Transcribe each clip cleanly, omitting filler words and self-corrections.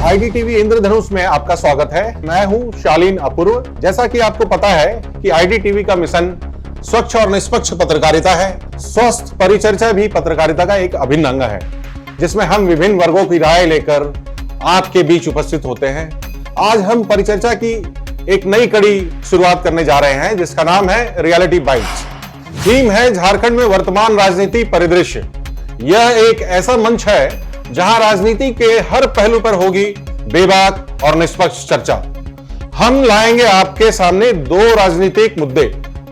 आईडीटीवी इंद्रधनुष में आपका स्वागत है। मैं हूं शालीन अपूर्व। जैसा कि आपको पता है कि आईडीटीवी का मिशन स्वच्छ और निष्पक्ष पत्रकारिता है। स्वस्थ परिचर्चा भी पत्रकारिता का एक अभिन्न अंग है, जिसमें हम विभिन्न वर्गों की राय लेकर आपके बीच उपस्थित होते हैं। आज हम परिचर्चा की एक नई कड़ी शुरुआत करने जा रहे हैं, जिसका नाम है रियलिटी बाइट्स। थीम है झारखंड में वर्तमान राजनीति परिदृश्य। यह एक ऐसा मंच है जहां राजनीति के हर पहलू पर होगी बेबाक और निष्पक्ष चर्चा। हम लाएंगे आपके सामने दो राजनीतिक मुद्दे,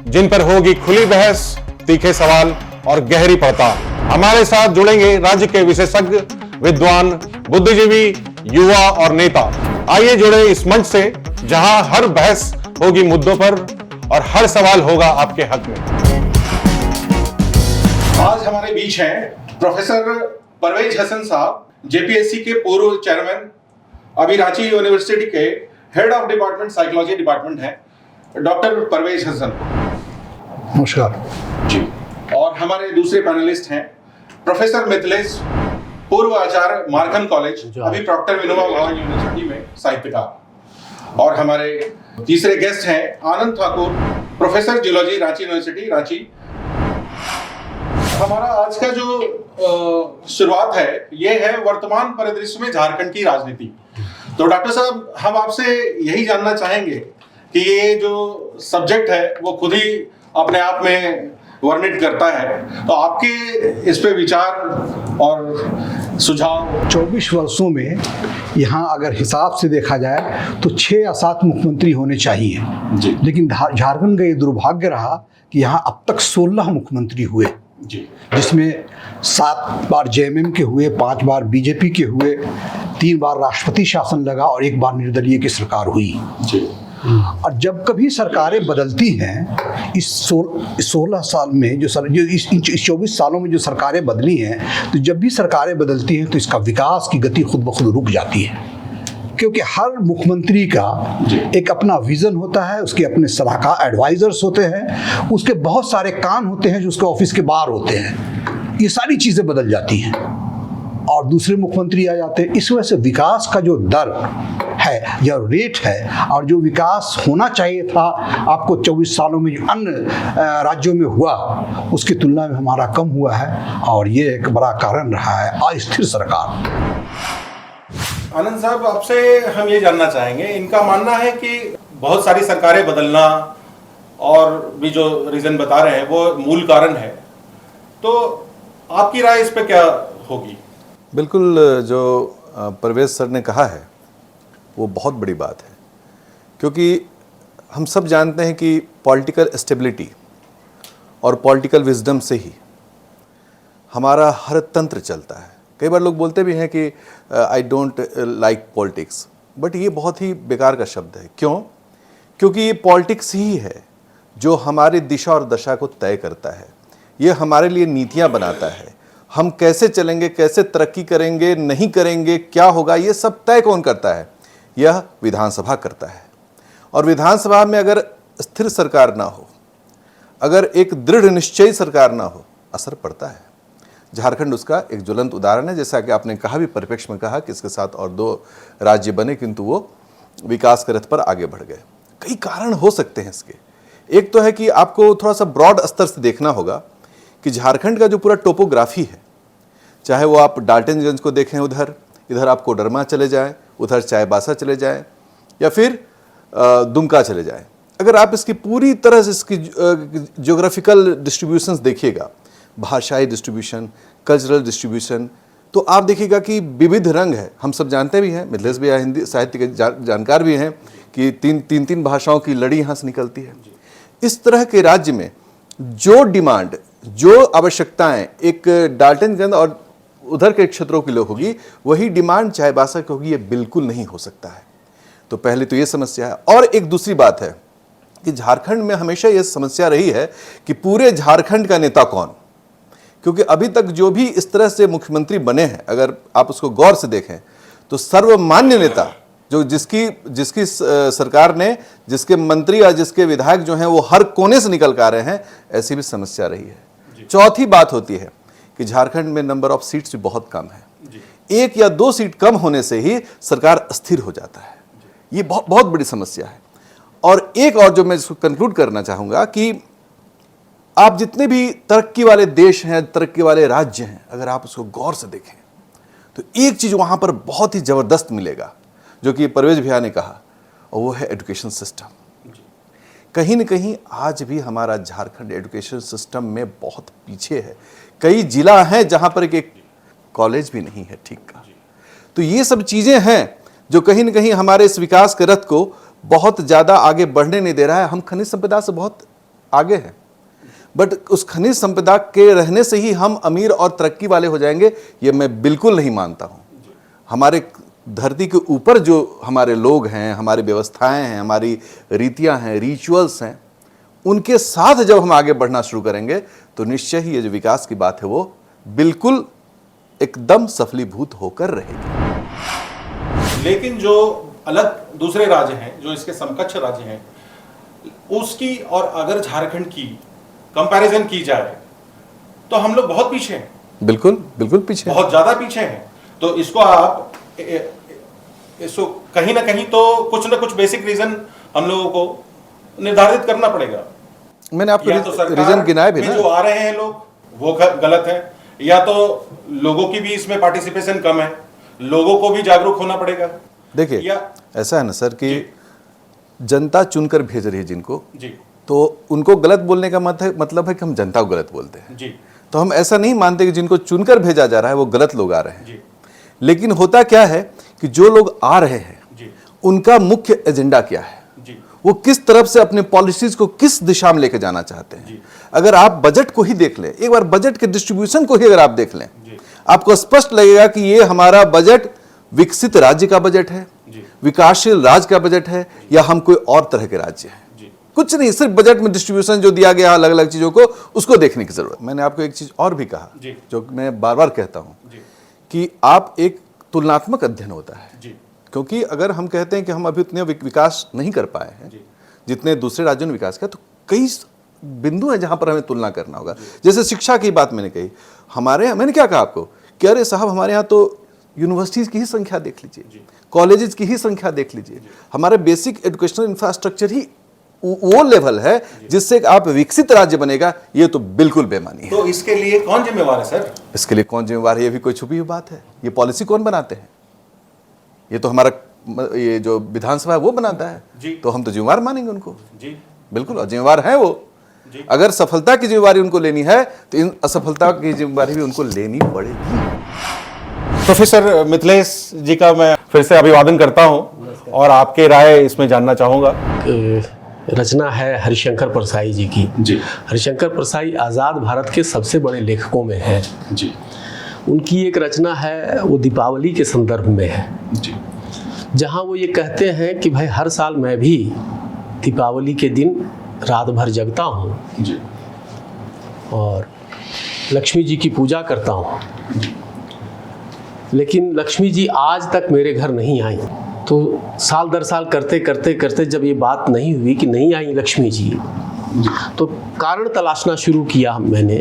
जिन पर होगी खुली बहस, तीखे सवाल और गहरी पड़ताल। हमारे साथ जुड़ेंगे राज्य के विशेषज्ञ, विद्वान, बुद्धिजीवी, युवा और नेता। आइए जुड़े इस मंच से, जहां हर बहस होगी मुद्दों पर और हर सवाल होगा आपके हक में। आज हमारे बीच हैं प्रोफेसर परवेज हसन साहब, जेपीएससी के पूर्व चेयरमैन, अभी रांची यूनिवर्सिटी के head of department psychology department हैं, डॉक्टर परवेज हसन। नमस्कार जी। और हमारे दूसरे पैनलिस्ट हैं प्रोफेसर मिथिलेश, पूर्व आचार्य मार्कन कॉलेज, अभी प्रॉक्टर विनोबा भावे यूनिवर्सिटी में साहित्यकार। और हमारे तीसरे गेस्ट हैं Anand Thakur, professor geology, Ranchi university Ranchi. हमारा आज का जो शुरुआत है, ये है वर्तमान परिदृश्य में झारखंड की राजनीति। तो डॉक्टर साहब, हम आपसे यही जानना चाहेंगे कि ये जो सब्जेक्ट है वो खुद ही अपने आप में वर्णित करता है, तो आपके इस पे विचार और सुझाव। 24 वर्षों में यहाँ अगर हिसाब से देखा जाए तो 6 या 7 मुख्यमंत्री होने चाहिए जी। लेकिन झारखंड का ये दुर्भाग्य रहा कि यहाँ अब तक 16 मुख्यमंत्री हुए जी, जिसमें 7 बार जेएमएम के हुए, 5 बार बीजेपी के हुए, 3 बार राष्ट्रपति शासन लगा और 1 बार निर्दलीय की सरकार हुई जी। और जब कभी सरकारें बदलती हैं, इस 16 साल में इस 24 सालों में जो सरकारें बदली हैं, तो जब भी सरकारें बदलती हैं तो इसका विकास की गति खुद ब खुद रुक जाती है, क्योंकि हर मुख्यमंत्री का एक अपना विजन होता है, उसके अपने सलाहकार एडवाइजर्स होते हैं, उसके बहुत सारे कान होते हैं जो उसके ऑफिस के बाहर होते हैं। ये सारी चीज़ें बदल जाती हैं और दूसरे मुख्यमंत्री आ जाते हैं। इस वजह से विकास का जो दर है या रेट है, और जो विकास होना चाहिए था आपको 24 सालों में जो अन्य राज्यों में हुआ, उसकी तुलना में हमारा कम हुआ है और ये एक बड़ा कारण रहा है अस्थिर सरकार। आनंद साहब, आपसे हम ये जानना चाहेंगे, इनका मानना है कि बहुत सारी सरकारें बदलना और भी जो रीजन बता रहे हैं वो मूल कारण है, तो आपकी राय इस पे क्या होगी? बिल्कुल, जो परवेज सर ने कहा है वो बहुत बड़ी बात है, क्योंकि हम सब जानते हैं कि पॉलिटिकल स्टेबिलिटी और पॉलिटिकल विजडम से ही हमारा हर तंत्र चलता है। कई बार लोग बोलते भी हैं कि I don't like politics, but ये बहुत ही बेकार का शब्द है। क्यों? क्योंकि ये पॉलिटिक्स ही है जो हमारी दिशा और दशा को तय करता है। ये हमारे लिए नीतियां बनाता है, हम कैसे चलेंगे, कैसे तरक्की करेंगे, नहीं करेंगे, क्या होगा, ये सब तय कौन करता है? यह विधानसभा करता है। और विधानसभा में अगर स्थिर सरकार ना हो, अगर एक दृढ़ निश्चयी सरकार ना हो, असर पड़ता है। झारखंड उसका एक ज्वलंत उदाहरण है। जैसा कि आपने कहा भी, परिप्रेक्ष्य में कहा कि इसके साथ और 2 राज्य बने, किंतु वो विकास के रथ पर आगे बढ़ गए। कई कारण हो सकते हैं इसके। एक तो है कि आपको थोड़ा सा ब्रॉड स्तर से देखना होगा कि झारखंड का जो पूरा टोपोग्राफी है, चाहे वो आप डाल्टनगंज को देखें, इधर आप कोडरमा चले जाएं, उधर चाईबासा चले जाएं, या फिर दुमका चले जाएं, अगर आप इसकी पूरी तरह से इसकी ज्योग्राफिकल डिस्ट्रीब्यूशंस देखिएगा, भाषाई डिस्ट्रीब्यूशन, कल्चरल डिस्ट्रीब्यूशन, तो आप देखिएगा कि विविध रंग है। हम सब जानते भी हैं, मिथिलेश भी हिंदी साहित्य के जानकार भी हैं, कि तीन भाषाओं की लड़ी यहाँ से निकलती है। इस तरह के राज्य में जो डिमांड, जो आवश्यकताएं एक डाल्टनगंज और उधर के क्षेत्रों की लोग होगी, वही डिमांड चाईबासा की होगी, ये बिल्कुल नहीं हो सकता है। तो पहले तो ये समस्या है। और एक दूसरी बात है कि झारखंड में हमेशा ये समस्या रही है कि पूरे झारखंड का नेता कौन, क्योंकि अभी तक जो भी इस तरह से मुख्यमंत्री बने हैं, अगर आप उसको गौर से देखें तो सर्वमान्य नेता जो जिसकी सरकार ने, जिसके मंत्री या जिसके विधायक जो हैं वो हर कोने से निकल कर आ रहे हैं, ऐसी भी समस्या रही है। चौथी बात होती है कि झारखंड में नंबर ऑफ सीट्स भी बहुत कम है। 1 या 2 सीट कम होने से ही सरकार अस्थिर हो जाता है। ये बहुत बहुत बड़ी समस्या है। और एक और जो मैं इसको कंक्लूड करना चाहूंगा कि आप जितने भी तरक्की वाले देश हैं, तरक्की वाले राज्य हैं, अगर आप उसको गौर से देखें तो एक चीज वहां पर बहुत ही जबरदस्त मिलेगा, जो कि परवेज भैया ने कहा, और वो है एजुकेशन सिस्टम। कहीं न कहीं आज भी हमारा झारखंड एजुकेशन सिस्टम में बहुत पीछे है। कई जिला हैं जहां पर एक कॉलेज भी नहीं है ठीक का। तो ये सब चीजें हैं जो कहीं न कहीं हमारे इस विकास के रथ को बहुत ज्यादा आगे बढ़ने नहीं दे रहा है। हम खनिज संपदा से बहुत आगे हैं, बट उस खनिज संपदा के रहने से ही हम अमीर और तरक्की वाले हो जाएंगे, ये मैं बिल्कुल नहीं मानता हूं। हमारे धरती के ऊपर जो हमारे लोग हैं, हमारी व्यवस्थाएं हैं, हमारी रीतियां हैं, रिचुअल्स हैं, उनके साथ जब हम आगे बढ़ना शुरू करेंगे तो निश्चय ही ये जो विकास की बात है वो बिल्कुल एकदम सफलीभूत होकर रहेगी। लेकिन जो अलग दूसरे राज्य हैं, जो इसके समकक्ष राज्य हैं, उसकी और अगर झारखंड की कंपैरिजन की जाए तो हम लोग बहुत पीछे हैं। बिल्कुल बिल्कुल पीछे, बहुत ज्यादा पीछे हैं। तो इसको आप इसको कहीं ना कहीं तो कुछ ना कुछ बेसिक रीजन हम लोगों को निर्धारित करना पड़ेगा। मैंने आपको या तो सरकार रीजन गिनाए भी में ना, जो आ रहे हैं लोग वो गलत है, या तो लोगों की भी इसमें पार्टिसिपेशन कम है, लोगों को भी जागरूक होना पड़ेगा। देखिए या ऐसा है ना सर कि जनता चुनकर भेज रही है जिनको, जी तो उनको गलत बोलने का मतलब है कि हम जनता को गलत बोलते हैं। जी तो हम ऐसा नहीं मानते कि जिनको चुनकर भेजा जा रहा है वो गलत लोग आ रहे हैं। जी लेकिन होता क्या है कि जो लोग आ रहे हैं जी उनका मुख्य एजेंडा क्या है, जी वो किस तरफ से अपने पॉलिसीज को किस दिशा में लेके जाना चाहते हैं। अगर आप बजट को ही देख लें, एक बार बजट के डिस्ट्रीब्यूशन को ही अगर आप देख लें, आपको स्पष्ट लगेगा कि ये हमारा बजट विकसित राज्य का बजट है, विकासशील राज्य का बजट है, या हम कोई और तरह के राज्य है। कुछ नहीं, सिर्फ बजट में डिस्ट्रीब्यूशन जो दिया गया अलग अलग चीजों को, उसको देखने की जरूरत। मैंने आपको एक चीज और भी कहा जो मैं बार बार कहता हूं कि आप एक तुलनात्मक अध्ययन होता है। क्योंकि अगर हम कहते हैं कि हम अभी उतने विकास नहीं कर पाए हैं जितने दूसरे राज्यों ने विकास किया, तो कई बिंदु हैं जहां पर हमें तुलना करना होगा। जैसे शिक्षा की बात मैंने कही, हमारे यहाँ मैंने क्या कहा आपको कि अरे साहब हमारे यहाँ तो यूनिवर्सिटीज की ही संख्या देख लीजिए, कॉलेजेस की ही संख्या देख लीजिए, हमारे बेसिक एजुकेशनल इंफ्रास्ट्रक्चर ही वो लेवल है जिससे आप विकसित राज्य बनेगा। ये तो बिल्कुल बेमानी है। तो इसके लिए कौन जिम्मेवार है सर? इसके लिए कौन जिम्मेवार है, ये भी कोई छुपी हुई बात है। ये पॉलिसी कौन बनाते हैं? ये तो हमारा ये जो विधानसभा है वो बनाता है। तो हम तो जिम्मेवार मानेंगे उनको जी, बिल्कुल, और जिम्मेवार है वो। अगर सफलता की जिम्मेवारी उनको लेनी है तो इन असफलता की जिम्मेवारी भी उनको लेनी पड़ेगी। प्रोफेसर मिथिलेश जी का मैं फिर से अभिवादन करता हूं और आपके राय इसमें जानना चाहूंगा। रचना है हरिशंकर परसाई जी की। हरिशंकर परसाई आज़ाद भारत के सबसे बड़े लेखकों में है जी। उनकी एक रचना है, वो दीपावली के संदर्भ में है जी, जहाँ वो ये कहते हैं कि भाई हर साल मैं भी दीपावली के दिन रात भर जगता हूँ जी, और लक्ष्मी जी की पूजा करता हूँ, लेकिन लक्ष्मी जी आज तक मेरे घर नहीं आई। तो साल दर साल करते करते करते जब ये बात नहीं हुई कि नहीं आई लक्ष्मी जी, तो कारण तलाशना शुरू किया मैंने।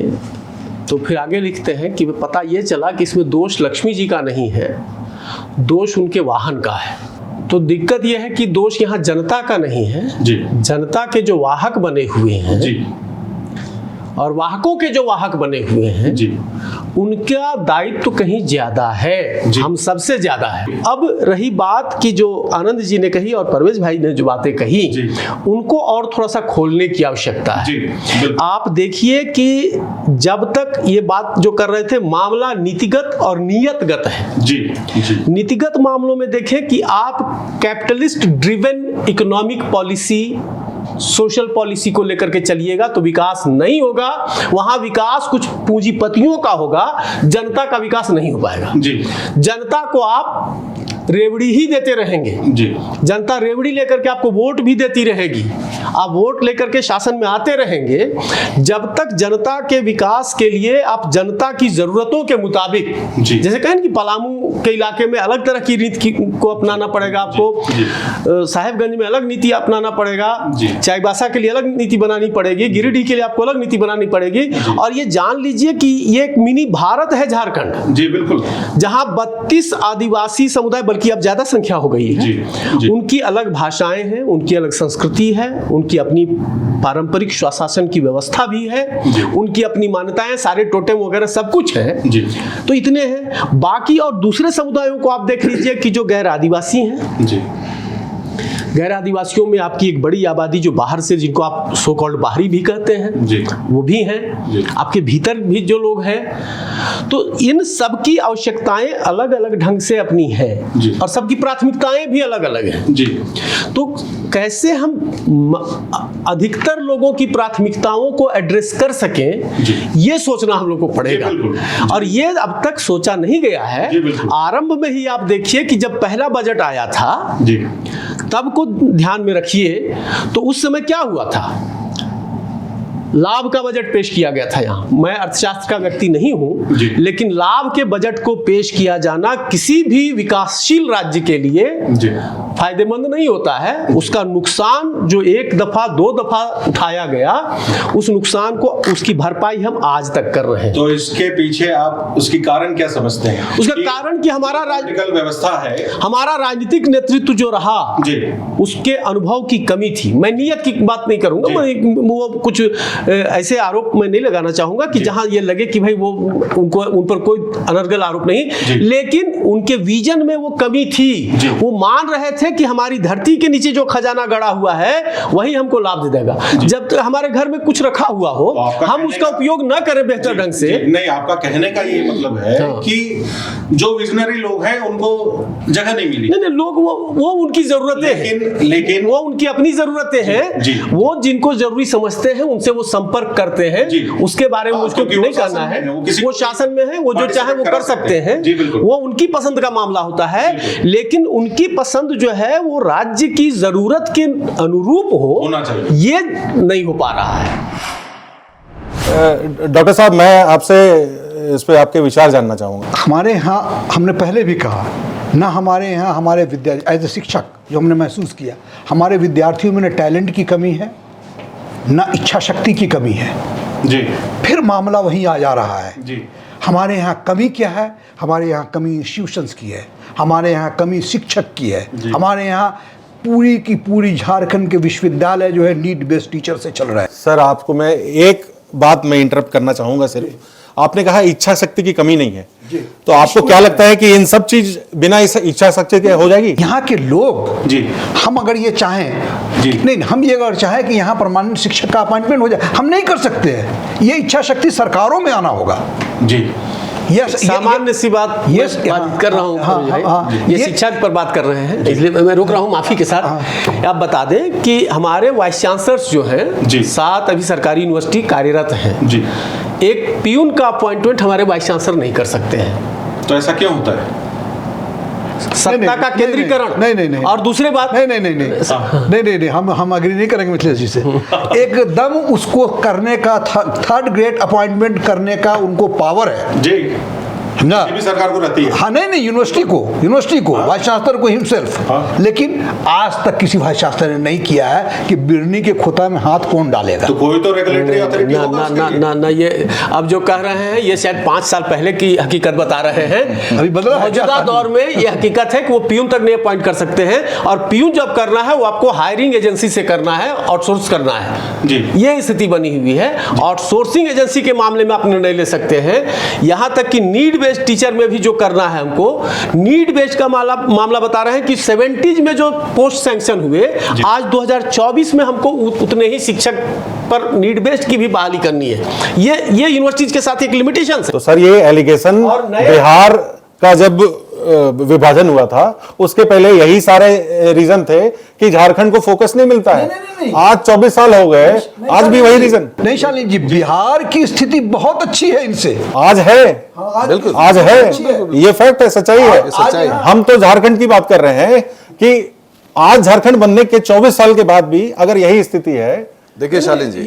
तो फिर आगे लिखते हैं कि पता ये चला कि इसमें दोष लक्ष्मी जी का नहीं है, दोष उनके वाहन का है। तो दिक्कत यह है कि दोष यहाँ जनता का नहीं है जी। जनता के जो वाहक बने हुए हैं जी, और वाहकों के जो वाहक बने हुए हैं जी, उनका दायित्व तो कहीं ज्यादा है, हम सबसे ज्यादा है। अब रही बात कि जो आनंद जी ने कही और परवेज भाई ने जो बातें कही, उनको और थोड़ा सा खोलने की आवश्यकता है। आप देखिए कि जब तक ये बात जो कर रहे थे, मामला नीतिगत और नियतगत है जी। नीतिगत मामलों में देखें कि आप capitalist driven economic policy, social policy को लेकर के चलिएगा तो विकास नहीं होगा। वहां विकास कुछ पूंजीपतियों का होगा, जनता का विकास नहीं हो पाएगा जी। जनता को आप रेवड़ी ही देते रहेंगे जी। जनता रेवड़ी लेकर के आपको वोट भी देती रहेगी, आप वोट लेकर के शासन में आते रहेंगे जब तक जनता के विकास के लिए आप जनता की जरूरतों के मुताबिक, जी। जैसे कहें कि पलामू के इलाके में अलग तरह की नीति को अपनाना पड़ेगा आपको, साहेबगंज में अलग नीति अपनाना पड़ेगा, चाईबासा के लिए अलग नीति बनानी पड़ेगी, गिरिडीह के लिए आपको अलग नीति बनानी पड़ेगी। और ये जान लीजिए कि ये एक मिनी भारत है झारखंड, जी बिल्कुल, जहां 32 आदिवासी समुदाय, बल्कि अब ज्यादा संख्या हो गई है, उनकी अलग भाषाएं हैं, उनकी अलग संस्कृति है, उनकी अपनी पारंपरिक स्वशासन की व्यवस्था भी है, उनकी अपनी मान्यताएं, सारे टोटेम वगैरह सब कुछ है जी। तो इतने हैं। बाकी और दूसरे समुदायों को आप देख लीजिए कि जो गैर आदिवासी हैं, जी। गैर आदिवासियों में आपकी एक बड़ी आबादी जो बाहर से, जिनको आप सो कॉल्ड बाहरी भी कहते हैं, जी। वो भी हैं, आपके भीतर भी जो लोग हैं। तो इन सब की आवश्यकताएं अलग अलग ढंग से अपनी है और सबकी प्राथमिकताएं भी अलग अलग हैं जी। तो कैसे हम अधिकतर लोगों की प्राथमिकताओं को एड्रेस कर सकें, ये सोचना हम लोग को पड़ेगा। और ये अब तक सोचा नहीं गया है। आरंभ में ही आप देखिए कि जब पहला बजट आया था जी, तब को ध्यान में रखिए, तो उस समय क्या हुआ था, लाभ का बजट पेश किया गया था। यहाँ मैं अर्थशास्त्र का व्यक्ति नहीं हूं, लेकिन लाभ के बजट को पेश किया जाना किसी भी विकासशील राज्य के लिए फायदेमंद नहीं होता है। उसका नुकसान जो एक दफा दो दफा उठाया गया, उस नुकसान को, उसकी भरपाई हम आज तक कर रहे हैं। तो इसके पीछे आप उसकी कारण क्या समझते हैं? उसका कारण कि हमारा राजनीतिक व्यवस्था है, हमारा राजनीतिक नेतृत्व जो रहा जी, उसके अनुभव की कमी थी। मैं नियत की बात नहीं करूंगा, मैं वो कुछ ऐसे आरोप मैं नहीं लगाना चाहूंगा कि जहां ये लगे कि भाई वो उनको, उन पर कोई अनर्गल आरोप नहीं, लेकिन उनके विजन में वो कमी थी। वो मान रहे थे कि हमारी धरती के नीचे जो खजाना गड़ा हुआ है वही हमको लाभ दे देगा। जब तक हमारे घर में कुछ रखा हुआ हो, तो हम उसका उपयोग न करें बेहतर ढंग से। नहीं, आपका कहने का ये मतलब है कि जो विजनरी लोग हैं उनको जगह नहीं मिली। नहीं, लोग वो उनकी जरूरतें हैं, लेकिन वो उनकी अपनी जरूरतें हैं। वो जिनको जरूरी समझते हैं उनसे वो संपर्क करते हैं। उसके बारे में मुझको नहीं करना है, वो शासन में है, वो जो चाहे वो कर सकते हैं, वो उनकी पसंद का मामला होता है। लेकिन उनकी पसंद जो है वो राज्य की जरूरत के अनुरूप होना चाहिए, ये नहीं हो पा रहा है। डॉक्टर साहब, मैं आपसे इस पे आपके विचार जानना चाहूंगा। हमारे यहाँ हमने पहले भी कहा ना, हमारे यहाँ हमारे विद्यार्थी एज ए शिक्षक जो हमने महसूस किया, हमारे विद्यार्थियों में न टैलेंट की कमी है, ना इच्छा शक्ति की कमी है जी। फिर मामला वहीं आ जा रहा है जी। हमारे यहाँ कमी क्या है? हमारे यहाँ कमी इंस्टीट्यूशंस की है, हमारे यहाँ कमी शिक्षक की है। हमारे यहाँ पूरी की पूरी झारखंड के विश्वविद्यालय जो है नीड बेस्ड टीचर से चल रहा है। सर, आपको मैं एक बात में इंटरप्ट करना चाहूंगा। सिर्फ आपने कहा इच्छा शक्ति की कमी नहीं है, तो आपको क्या लगता है कि इन सब चीज बिना इच्छा शक्ति के हो जाएगी? यहाँ के लोग जी, हम अगर ये चाहें जी, नहीं, हम ये अगर चाहें कि यहाँ परमानेंट शिक्षक का अपॉइंटमेंट हो जाए, हम नहीं कर सकते हैं। ये इच्छा शक्ति सरकारों में आना होगा। जी, सामान्य सी बात बात कर रहा हूँ, ये शिक्षा पर बात कर रहे हैं, इसलिए मैं रोक रहा हूँ माफी के साथ। आप बता दें कि हमारे वाइस चांसलर्स जो हैं 7 अभी सरकारी यूनिवर्सिटी कार्यरत हैं जी। एक पियून का अपॉइंटमेंट हमारे वाइस चांसलर नहीं कर सकते हैं। तो ऐसा क्यों होता है? सत्ता का केंद्रीकरण। नहीं। और दूसरी बात, नहीं, हम अग्री नहीं करेंगे मिथिलेश जी से। एकदम उसको करने का थर्ड ग्रेड अपॉइंटमेंट करने का उनको पावर है जी, ना भी सरकार को रहती है। हाँ, नहीं, यूनिवर्सिटी को वाइस चांसलर को हिमसेल्फ। लेकिन आज तक किसी वाइस चांसलर ने नहीं किया है कि बिरनी के खोता में हाथ कौन डालेगा। तो कोई तो रेगुलेटरी अथॉरिटी होगा। ना, ये अब जो कह रहे हैं ये शायद 5 साल पहले की हकीकत बता रहे हैं। अभी बदला मौजूदा दौर में ये हकीकत है कि वो पियून तक नहीं अपॉइंट कर सकते हैं, और पियून जब करना है वो आपको हायरिंग एजेंसी से करना है, आउटसोर्स करना है जी। ये स्थिति बनी हुई है। आउटसोर्सिंग एजेंसी के मामले में आप निर्णय ले सकते हैं। यहाँ तक कि नीड बेस्ड टीचर में भी जो करना है हमको, नीड बेस्ड का मामला बता रहे हैं कि 70s में जो पोस्ट सैंक्शन हुए, आज 2024 में हमको उतने ही शिक्षक पर नीड बेस्ड की भी बहाली करनी है। ये यूनिवर्सिटीज के साथ एक लिमिटेशन है। तो सर, ये एलिगेशन बिहार का जब विभाजन हुआ था उसके पहले यही सारे रीजन थे कि झारखंड को फोकस नहीं मिलता है। नहीं। आज 24 साल हो गए, आज भी वही रीजन। नहीं शालिनी जी, बिहार की स्थिति बहुत अच्छी है इनसे। आज है, बिल्कुल आज है, ये फैक्ट है, सच्चाई है। सच्चाई है। हम तो झारखंड की बात कर रहे हैं कि आज झारखंड बनने के 24 साल के बाद भी अगर यही स्थिति है। देखिए शालिन जी,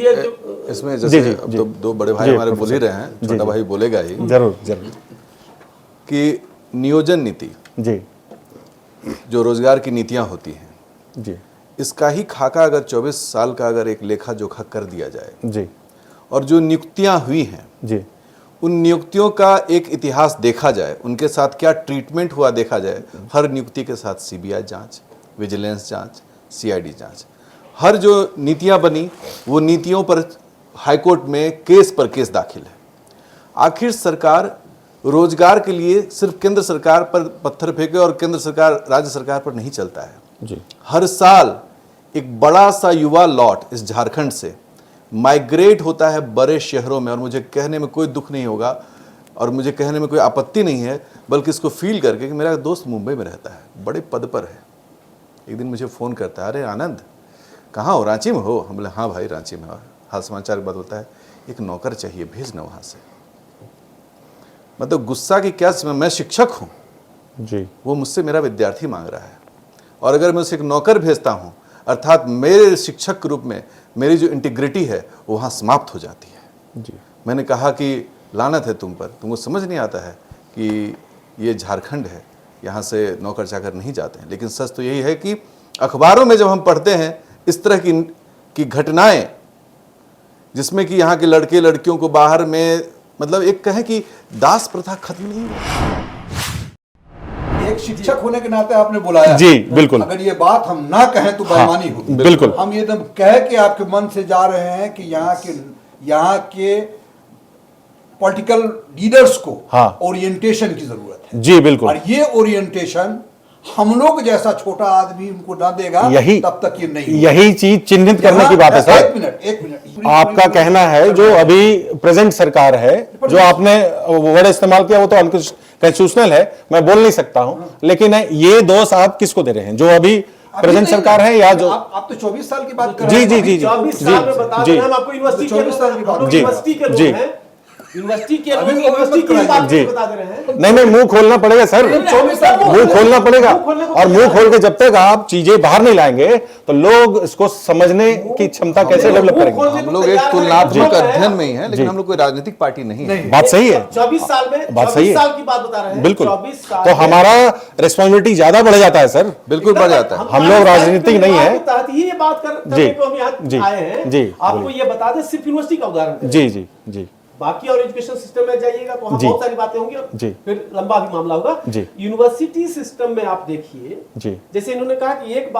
इसमें जैसे जी, अब तो दो बड़े भाई हमारे बोल ही रहे हैं, छोटा भाई बोलेगा ही जरूर जरूर कि नियोजन नीति, जी जो रोजगार की नीतियां होती हैं, जी इसका ही खाका अगर 24 साल का अगर एक लेखा जोखा कर दिया जाए जी और जो नियुक्तियां हुई हैं जी उन नियुक्तियों का एक इतिहास देखा जाए, उनके साथ क्या ट्रीटमेंट हुआ देखा जाए, हर नियुक्ति के साथ सीबीआई जांच, विजिलेंस जांच, सीआईडी जांच, हर जो नीतियां बनी वो नीतियों पर हाईकोर्ट में केस पर केस दाखिल है। आखिर सरकार रोजगार के लिए सिर्फ केंद्र सरकार पर पत्थर फेंके और केंद्र सरकार राज्य सरकार पर नहीं चलता है। जी हर साल एक बड़ा सा युवा लॉट इस झारखंड से माइग्रेट होता है बड़े शहरों में, और मुझे कहने में कोई दुख नहीं होगा और मुझे कहने में कोई आपत्ति नहीं है, बल्कि इसको फील करके कि मेरा दोस्त मुंबई में रहता है, बड़े पद पर है। एक दिन मुझे फ़ोन करता है, अरे आनंद कहाँ हो, रांची में हो? हम बोले हाँ भाई रांची में। हाल समाचार के बाद बोलता है एक नौकर चाहिए, भेजना वहाँ से। मतलब गुस्सा की क्या सीमा, मैं शिक्षक हूँ, जी वो मुझसे मेरा विद्यार्थी मांग रहा है, और अगर मैं उसे एक नौकर भेजता हूँ अर्थात मेरे शिक्षक के रूप में मेरी जो इंटीग्रिटी है वो वहाँ समाप्त हो जाती है। जी मैंने कहा कि लानत है तुम पर, तुमको समझ नहीं आता है कि ये झारखंड है, यहाँ से नौकर चाकर नहीं जाते हैं। लेकिन सच तो यही है कि अखबारों में जब हम पढ़ते हैं इस तरह की घटनाएं जिसमें कि यहाँ के लड़के लड़कियों को बाहर में, मतलब एक कहें कि दास प्रथा खत्म नहीं हुई। एक शिक्षक होने के नाते आपने बुलाया, जी बिल्कुल। अगर ये बात हम ना कहें तो बेईमानी होगी। बिल्कुल। हम ये एकदम कह के आपके मन से जा रहे हैं कि यहाँ के पॉलिटिकल लीडर्स को हाँ। ओरिएंटेशन की जरूरत है। जी बिल्कुल। और ये ओरिएंटेशन हम लोग जैसा छोटा आदमी उनको ना देगा यही तब तक ये नहीं होगा। यही चीज चिन्हित करने की बात है सर। एक मिनट आपका कहना है जो अभी प्रेजेंट सरकार है, जो आपने वर्ड इस्तेमाल किया वो तो अनकॉन्स्टिट्यूशनल है, मैं बोल नहीं सकता हूं, लेकिन ये दोष आप किसको दे रहे हैं? जो अभी प्रेजेंट सरकार है या जो आप तो 24 साल की बात कर जी रहे हैं। जी जी जी 24 साल में बता जी रहे हैं, हम आपको यूनिवर्सिटी के 24 साल की बात जी, यूनिवर्सिटी के जी। लोग हैं, यूनिवर्सिटी के लोग अभी यूनिवर्सिटी की बात जी। बता दे रहे हैं। नहीं मुंह खोलना पड़ेगा सर, मुंह खोलना पड़ेगा। और मुंह खोल के जब तक आप चीजें बाहर नहीं लाएंगे तो लोग इसको समझने की क्षमता कैसे डेवलप करेंगे? हम लोग एक तुलनात्मक अध्ययन में ही हैं, लेकिन हम लोग कोई राजनीतिक पार्टी नहीं है। बात सही है, 24 साल में बात सही 24 है। साल की बात बता रहे हैं। बिल्कुल। 24 साल तो में- हमारा रिस्पॉन्सिबिलिटी ज्यादा बढ़ जाता है सर। बिल्कुल बढ़ जाता है। हम लोग राजनीतिक नहीं है। तहत ही ये बात करने को हम जी, यहाँ आए हैं। जी, आपको बोलिए। ये बता दें, सिर्फ यूनिवर्सिटी का उदाहरण दें। जी जी जी बाकी और एजुकेशन सिस्टम में जाइएगा तो वहाँ जी। बहुत सारी बातें होंगी और जी। फिर लंबा भी मामला होगा। जी। यूनिवर्सिटी सिस्टम में आप देखिए, जी जैसे इन्होंने कहा कि एक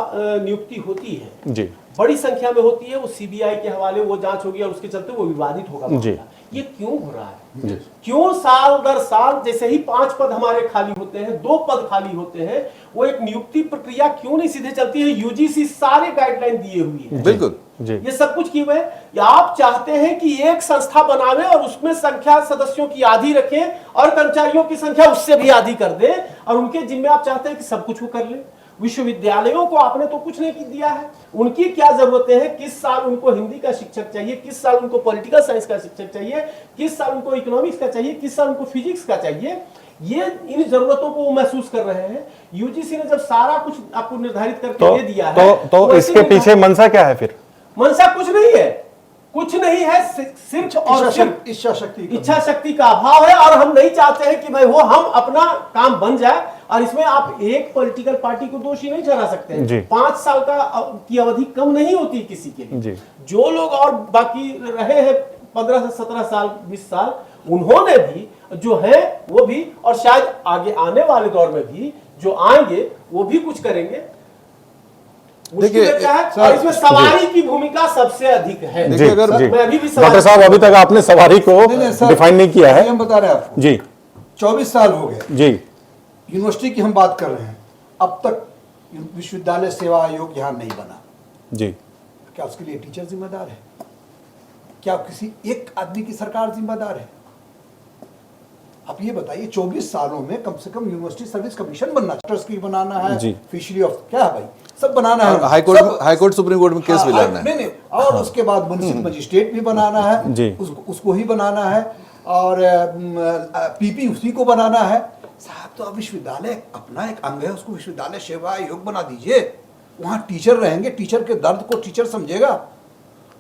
नियुक्ति होती है, जी बड़ी संख्या में होती है, वो सीबीआई के हवाले वो जांच होगी और उसके चलते वो विवादित होगा जी। मामला। ये क्यों हो रहा है? क्यों साल दर साल जैसे ही 5 पद हमारे खाली होते हैं, 2 पद खाली होते हैं, वो एक नियुक्ति प्रक्रिया क्यों नहीं सीधे चलती है? यूजीसी सारे गाइडलाइन दिए हुई है, बिल्कुल जी ये सब कुछ किए हुए हैं। या आप चाहते हैं कि एक संस्था बनावे और उसमें संख्या सदस्यों की आधी रखें और कर्मचारियों की संख्या उससे भी आधी कर दें, और उनके जिम्मे आप चाहते हैं कि सब कुछ वो कर ले। विश्वविद्यालयों को आपने तो कुछ नहीं दिया है, उनकी क्या जरूरतें हैं? किस साल उनको हिंदी का शिक्षक चाहिए, किस साल उनको पॉलिटिकल साइंस का शिक्षक चाहिए, किस साल उनको इकोनॉमिक्स का चाहिए, किस साल उनको फिजिक्स का चाहिए, ये इन जरूरतों को वो महसूस कर रहे हैं। यूजीसी ने जब सारा कुछ आपको निर्धारित करके दे दिया है, तो इसके पीछे मनसा क्या है फिर? मनसा कुछ नहीं है, कुछ नहीं है, सिर्फ और सिर्फ इच्छा शक्ति का अभाव है। और हम नहीं चाहते हैं कि भाई वो हम अपना काम बन जाए, और इसमें आप एक पॉलिटिकल पार्टी को दोषी नहीं ठहरा सकते जी। हैं। 5 साल की अवधि कम नहीं होती किसी के लिए। जी। जो लोग और बाकी रहे हैं 15 से 17 साल 20 साल, उन्होंने भी जो है वो भी, और शायद आगे आने वाले दौर में भी जो आएंगे वो भी कुछ करेंगे। देखिए, क्या है, और इसमें सवारी की भूमिका सबसे अधिक है। जी, देखिए, अगर जी। मैं अभी भी सवाल- डॉक्टर साहब अभी तक आपने सवारी को डिफाइन नहीं किया है। हम बता रहे हैं आपको, जी 24 साल हो गए, जी यूनिवर्सिटी की हम बात कर रहे हैं, अब तक विश्वविद्यालय सेवा आयोग यहाँ नहीं बना। जी क्या उसके लिए टीचर जिम्मेदार है? क्या किसी एक आदमी की सरकार जिम्मेदार है? आप ये बताइए 24 सालों में कम से कम यूनिवर्सिटी सर्विस कमीशन बनना, ट्रस्ट बनाना है, जी। फिशरी ऑफ क्या है भाई, सब बनाना है। हाई कोर्ट सुप्रीम कोर्ट में केस भी लड़ना है। नहीं, और उसके बाद म्युनिसिपल मजिस्ट्रेट भी बनाना है, जी। उसको ही बनाना है, और पीपी उसी को बनाना है। साहब तो अब विश्वविद्यालय अपना एक अंग है, उसको विश्वविद्यालय सेवा आयोग बना दीजिए। वहाँ टीचर रहेंगे, टीचर के दर्द को टीचर समझेगा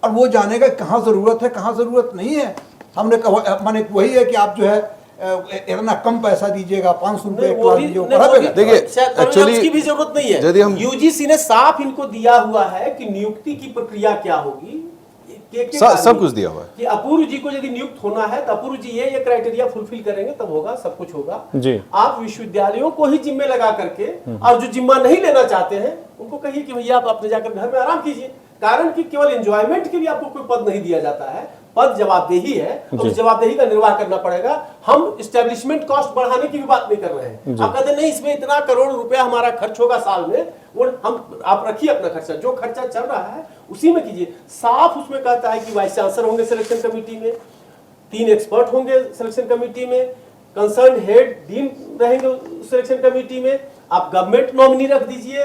और वो जानेगा कहाँ जरूरत है कहाँ जरूरत नहीं है। हमने कहा माने वही है कि आप जो है इतना कम पैसा दीजिएगा, 500 रुपए क्लास दीजिए। देखिए, एक्चुअली की भी जरूरत नहीं है। यदि हम यूजीसी ने साफ इनको दिया हुआ है कि नियुक्ति की प्रक्रिया क्या होगी, सब कुछ दिया हुआ है कि अपूर्व जी को यदि नियुक्त होना है तो अपूर्व जी ये क्राइटेरिया फुलफिल करेंगे तब होगा, सब कुछ होगा जी। आप विश्वविद्यालयों को ही जिम्मे लगा करके, और जो जिम्मा नहीं लेना चाहते हैं उनको कहिए कि भैया आप अपने जाकर घर में आराम कीजिए। कारण कि केवल एंजॉयमेंट के लिए आपको कोई पद नहीं दिया जाता है, पद जवाबदेही है और उस जवाबदेही का निर्वाह करना पड़ेगा। हम एस्टेब्लिशमेंट कॉस्ट बढ़ाने की भी बात नहीं कर रहे हैं। आप कहते नहीं इसमें इतना करोड़ रुपया हमारा खर्च होगा साल में, वो हम आप रखिए अपना खर्चा, जो खर्चा चल रहा है उसी में कीजिए। साफ उसमें कहता है कि वाइस चांसलर होंगे सिलेक्शन कमेटी में, 3 एक्सपर्ट होंगे सिलेक्शन कमेटी में, कंसर्न हेड डीन रहेंगे सिलेक्शन कमेटी में, आप गवर्नमेंट नॉमिनी रख दीजिए,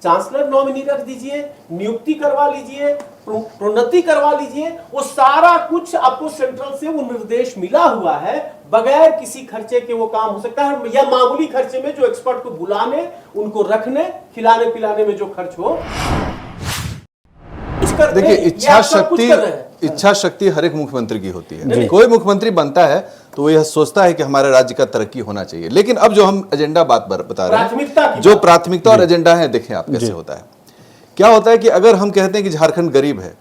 चांसलर नॉमिनी रख दीजिए, नियुक्ति करवा लीजिए, प्रोन्नति करवा लीजिए। वो सारा कुछ आपको सेंट्रल से वो निर्देश मिला हुआ है, बगैर किसी खर्चे के वो काम हो सकता है, या मामूली खर्चे में जो एक्सपर्ट को बुलाने, उनको रखने, खिलाने पिलाने में जो खर्च हो। देखिए, इच्छा शक्ति हर एक मुख्यमंत्री की होती है। कोई मुख्यमंत्री बनता है तो वो यह सोचता है कि हमारे राज्य का तरक्की होना चाहिए, लेकिन अब जो हम एजेंडा बात बता रहे हैं, जो प्राथमिकता और एजेंडा है, देखें आप कैसे होता है। क्या होता है कि अगर हम कहते हैं कि झारखंड गरीब है,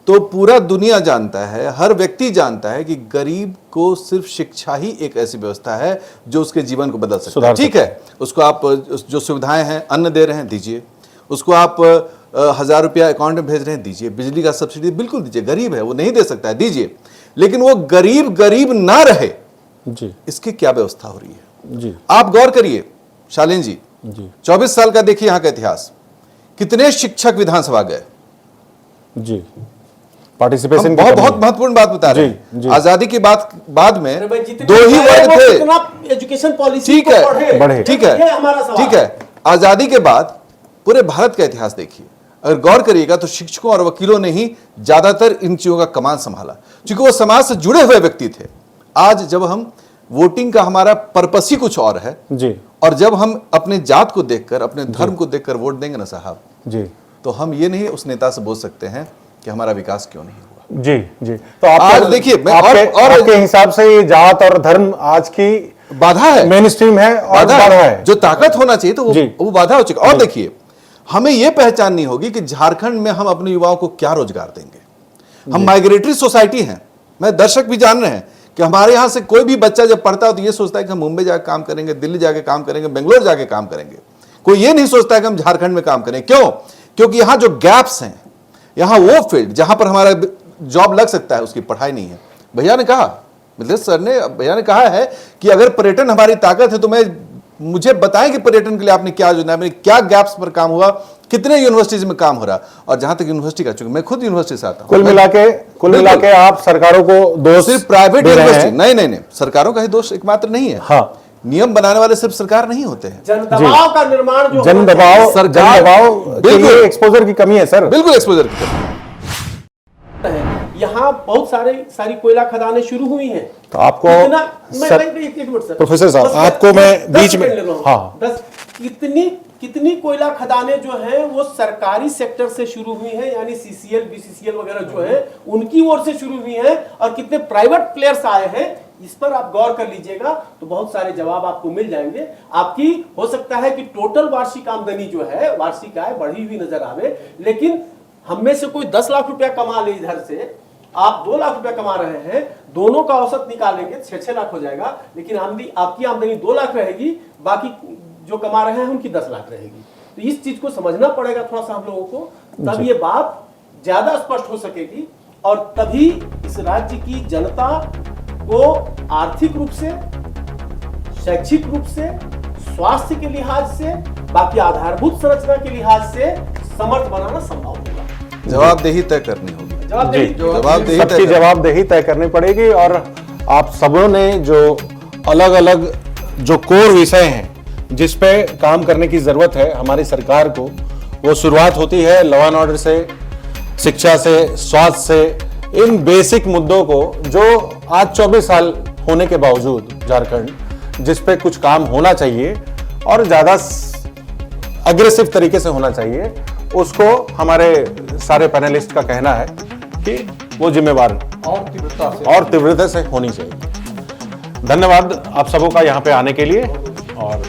तो पूरा दुनिया जानता है, हर व्यक्ति जानता है कि गरीब को सिर्फ शिक्षा ही एक ऐसी व्यवस्था है जो उसके जीवन को बदल सकता है। ठीक है, उसको आप जो सुविधाएं हैं, अन्न दे रहे हैं, दीजिए। उसको आप 1000 रुपया अकाउंट में भेज रहे हैं, दीजिए। बिजली का सब्सिडी बिल्कुल दीजिए, गरीब है वो नहीं दे सकता है, दीजिए। लेकिन वो गरीब ना रहे जी, इसकी क्या व्यवस्था हो रही है जी। आप गौर करिए शालीन जी, 24 साल का देखिए यहाँ का इतिहास, कितने शिक्षक विधानसभा गए जी। पार्टिसिपेशन बहुत महत्वपूर्ण बात बता रहे हैं। आजादी के बाद में 2 ही वर्ग थे, एजुकेशन पॉलिसी ठीक है, ठीक है। आजादी के बाद पूरे भारत का इतिहास देखिए, अगर गौर करिएगा तो शिक्षकों और वकीलों ने ही ज्यादातर इन चीजों का कमान संभाला, क्योंकि वो समाज से जुड़े हुए व्यक्ति थे। आज जब हम वोटिंग का हमारा पर्पस ही कुछ और है जी, और जब हम अपने जात को देखकर, अपने धर्म को देखकर वोट देंगे ना साहब जी, तो हम ये नहीं उस नेता से बोल सकते हैं कि हमारा विकास क्यों नहीं हुआ। जी जी। तो आप आज देखिए, आपके हिसाब से ये जात और धर्म आज की बाधा है, मेन स्ट्रीम है और बाधा है। जो ताकत होना चाहिए तो वो बाधा हो चुका। और देखिए, हमें यह पहचाननी होगी कि झारखंड में हम अपने युवाओं को क्या रोजगार देंगे। हम माइग्रेटरी सोसाइटी हैं, मैं दर्शक भी जान रहे हैं कि हमारे यहां से कोई भी बच्चा जब पढ़ता है तो ये सोचता है कि हम मुंबई जाके काम करेंगे, दिल्ली जाके काम करेंगे, बेंगलोर जाके काम करेंगे। कोई ये नहीं सोचता है कि हम झारखंड में काम करें। क्यों? क्योंकि यहां जो गैप्स हैं, यहां वो फील्ड जहां पर हमारा जॉब लग सकता है उसकी पढ़ाई नहीं है। भैया ने कहा, मिथिलेश सर ने, भैया ने कहा है कि अगर पर्यटन हमारी ताकत है तो मुझे बताएं कि पर्यटन के लिए आपने क्या योजना है, क्या गैप्स पर काम हुआ, कितने यूनिवर्सिटीज में काम हो रहा। और जहां तक यूनिवर्सिटी का, चूंकि मैं खुद यूनिवर्सिटी से आता हूं, कुल मिला के आप सरकारों को दोष, सिर्फ प्राइवेट यूनिवर्सिटी नहीं, सरकारों का ही दोष एकमात्र नहीं है। हाँ, नियम बनाने वाले सिर्फ सरकार नहीं होते हैं। जनदबाव का निर्माण जो जनदबाव बिल्कुल एक्सपोजर की कमी है सर, बिल्कुल एक्सपोजर की कमी। यहाँ बहुत सारी कोयला खदानें शुरू हुई हैं। तो आपको प्रोफेसर साहब, आपको मैं बीच में कितनी कोयला खदानें जो हैं वो सरकारी सेक्टर से शुरू हुई हैं, यानी सीसीएल, बीसीसीएल वगैरह जो है उनकी ओर से शुरू हुई हैं, और कितने प्राइवेट प्लेयर्स आए हैं, इस पर आप गौर कर लीजिएगा तो बहुत सारे जवाब आपको मिल जाएंगे। आपकी हो सकता है कि टोटल वार्षिक आमदनी जो है, वार्षिक आय बढ़ी हुई नजर आवे, लेकिन हम में से कोई 10 लाख रुपया कमा ले, इधर से आप 2 लाख रुपया कमा रहे हैं, दोनों का औसत निकालेंगे 6-6 लाख हो जाएगा, लेकिन आपकी आमदनी 2 लाख रहेगी, बाकी जो कमा रहे हैं उनकी 10 लाख रहेगी। तो इस चीज को समझना पड़ेगा थोड़ा सा हम लोगों को, तब ये बात ज्यादा स्पष्ट हो सकेगी, और तभी इस राज्य की जनता को आर्थिक रूप से, शैक्षिक रूप से, स्वास्थ्य के लिहाज से, बाकी आधारभूत संरचना के लिहाज से समर्थ बनाना संभव होगा। जवाबदेही तय करनी होगी, सबकी जवाबदेही तय करनी पड़ेगी। और आप सबों ने जो अलग अलग जो कोर विषय हैं जिस पे काम करने की जरूरत है हमारी सरकार को, वो शुरुआत होती है लॉ एंड ऑर्डर से, शिक्षा से, स्वास्थ्य से। इन बेसिक मुद्दों को जो आज 24 साल होने के बावजूद झारखंड जिस पे कुछ काम होना चाहिए और ज्यादा अग्रेसिव तरीके से होना चाहिए, उसको हमारे सारे पैनलिस्ट का कहना है कि वो जिम्मेवार और तीव्रता से होनी चाहिए। धन्यवाद आप सबों का यहाँ पे आने के लिए। और